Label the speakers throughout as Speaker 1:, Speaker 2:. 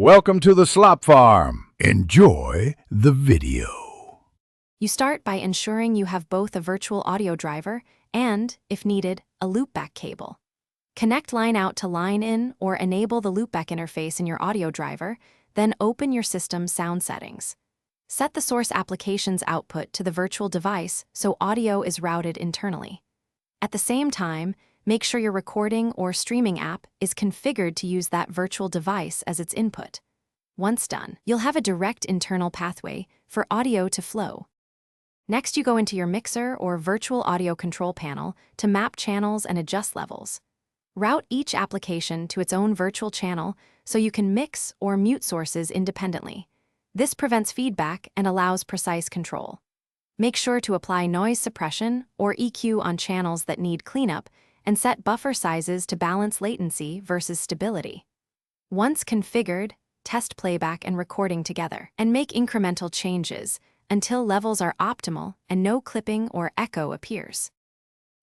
Speaker 1: Welcome to the Slop Farm. Enjoy the video.
Speaker 2: You start by ensuring you have both a virtual audio driver and, if needed, a loopback cable. Connect line out to line in or enable the loopback interface in your audio driver, then open your system's sound settings. Set the source application's output to the virtual device so audio is routed internally. At the same time, make sure your recording or streaming app is configured to use that virtual device as its input. Once done, you'll have a direct internal pathway for audio to flow. Next, you go into your mixer or virtual audio control panel to map channels and adjust levels. Route each application to its own virtual channel so you can mix or mute sources independently. This prevents feedback and allows precise control. Make sure to apply noise suppression or EQ on channels that need cleanup and set buffer sizes to balance latency versus stability. Once configured, test playback and recording together, and make incremental changes until levels are optimal and no clipping or echo appears.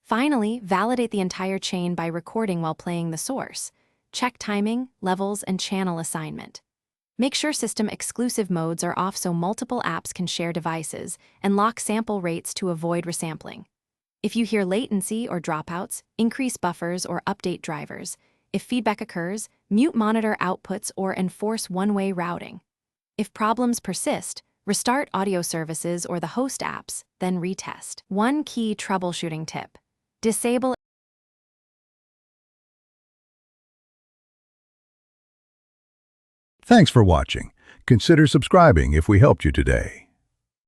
Speaker 2: Finally, validate the entire chain by recording while playing the source. Check timing, levels, and channel assignment. Make sure system exclusive modes are off so multiple apps can share devices, and lock sample rates to avoid resampling. If you hear latency or dropouts, increase buffers or update drivers. If feedback occurs, mute monitor outputs or enforce one-way routing. If problems persist, restart audio services or the host apps, then retest. One key troubleshooting tip: disable.
Speaker 1: Thanks for watching. Consider subscribing if we helped you today.